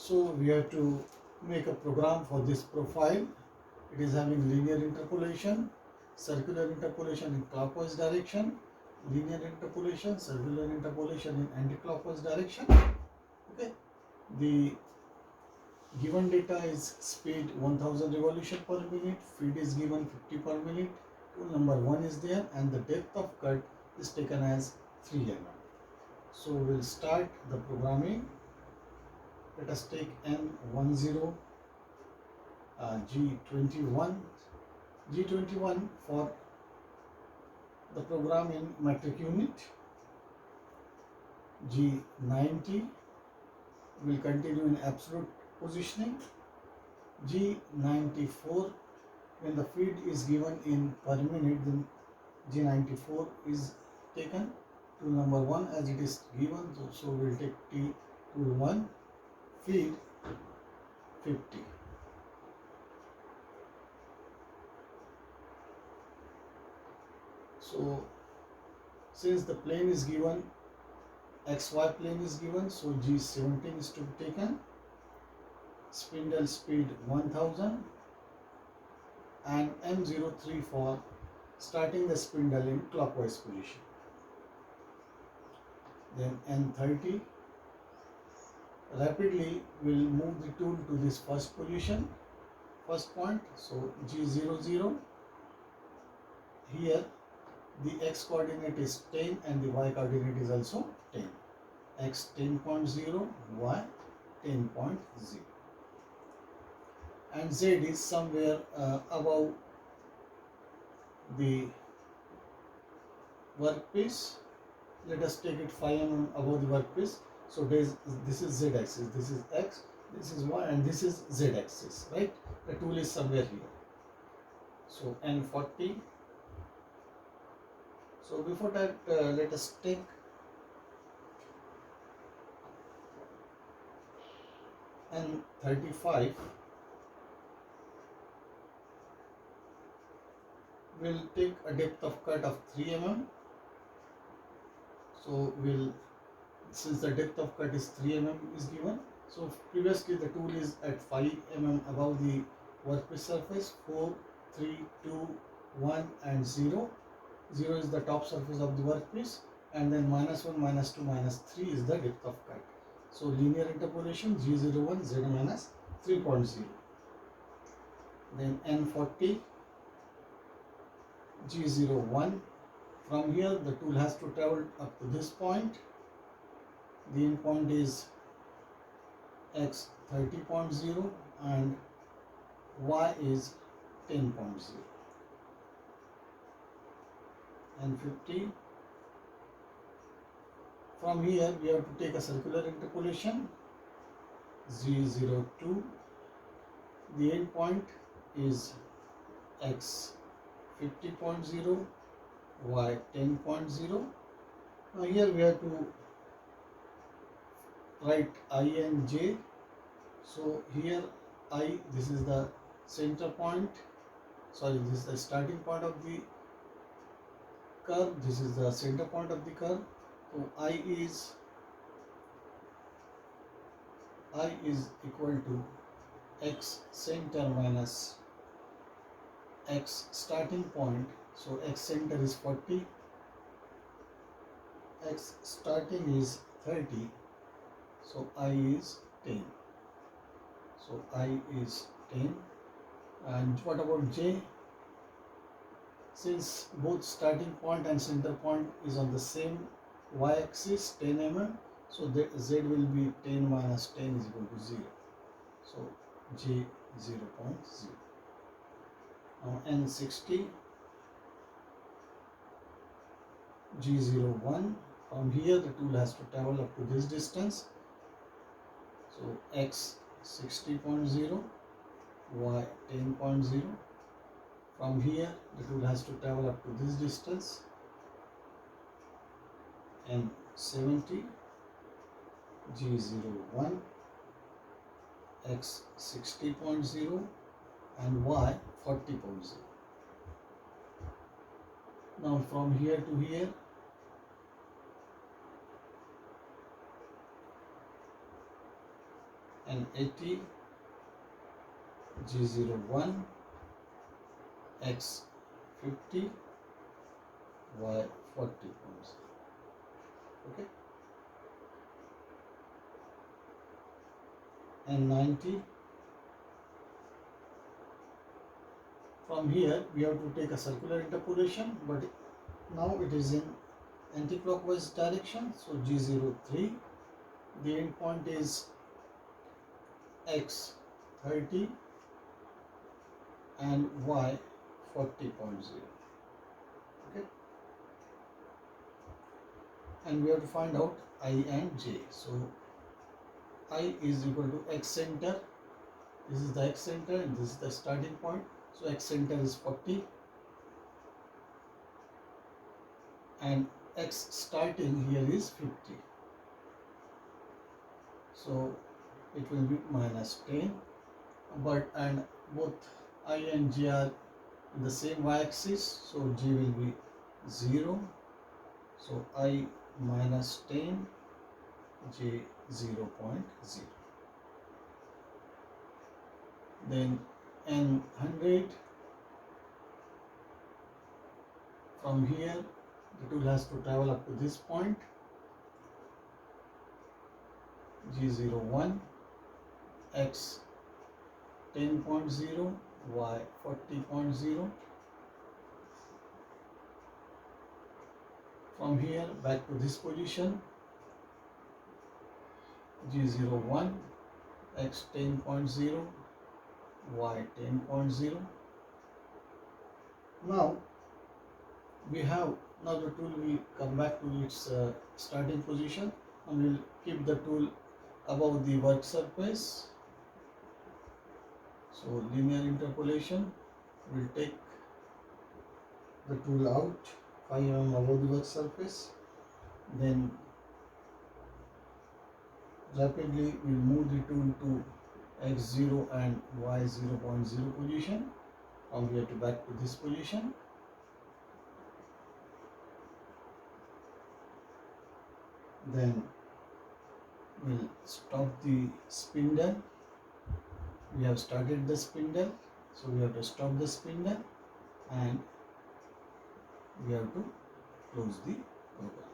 So we have to make a program for this profile. It is having linear interpolation, circular interpolation in clockwise direction, linear interpolation, circular interpolation in anti-clockwise direction. Okay, the given data is speed 1000 revolution per minute, feed is given 50 per minute, tool number 1 is there, and the depth of cut is taken as 3 mm. So we'll start the programming. Let us take N10 G21. G21 for the program in metric unit. G90 will continue in absolute positioning. G94, when the feed is given in per minute, then G94 is taken. Tool number 1 as it is given, so we'll take T tool 1, feed 50. So since the plane is given, XY plane is given, so G17 is to be taken. Spindle speed 1000 and M03 for starting the spindle in clockwise position. Then N30, rapidly will move the tool to this first position, first point. So G00, here the X coordinate is 10 and the Y coordinate is also 10. X 10.0, Y 10.0. And Z is somewhere above the workpiece. Let us take it 5 mm above the workpiece. So this is Z axis, this is X, this is Y, and this is Z axis, right? The tool is somewhere here. So N40. So before that, let us take N35. We'll take a depth of cut of 3 mm. So since the depth of cut is 3 mm is given, so previously the tool is at 5 mm above the workpiece surface. 4, 3, 2, 1 and 0. 0 is the top surface of the workpiece, and then -1, -2, -3 is the depth of cut. So linear interpolation G01 Z minus 3.0. Then N40 G01. From here the tool has to travel up to this point. The end point is X 30.0 and Y is 10.0. And 50. From here we have to take a circular interpolation Z02. The end point is X 50.0, Y 10.0. Now here we have to write I and J. So here I, this is the center point, sorry, this is the starting point of the curve, this is the center point of the curve. So I is equal to X center minus X starting point. So X center is 40, X starting is 30, so I is 10. So I is 10. And what about J? Since both starting point and center point is on the same y-axis 10 mm, so Z will be 10 minus 10 is equal to 0. So J 0.0. Now N60 G01. From here the tool has to travel up to this distance. So X 60.0, Y 10.0. From here the tool has to travel up to this distance. And 70 G01, X 60.0 and Y 40.0. Now from here to here, and 80, G01, X 50, Y 40 points. Okay, and 90. From here we have to take a circular interpolation, but now it is in anti-clockwise direction. So G03, the end point is X 30 and Y 40.0. Okay, and we have to find out I and J. So I is equal to X center. This is the X center and this is the starting point. So X center is 40 and X starting here is 50. So it will be minus 10, but and both I and J are in the same y-axis, so J will be 0. So I minus 10, J 0.0. Then N 100, from here the tool has to travel up to this point, G01, X 10.0, Y 40.0. From here back to this position, G01, X 10.0, Y 10.0. Now the tool will come back to its starting position, and we will keep the tool above the work surface. So linear interpolation, will take the tool out 5 mm above the work surface. Then rapidly we will move the tool to X0 and Y 0.0 position. From here to back to this position. Then we'll stop the spindle. We have started the spindle, so we have to stop the spindle and we have to close the program.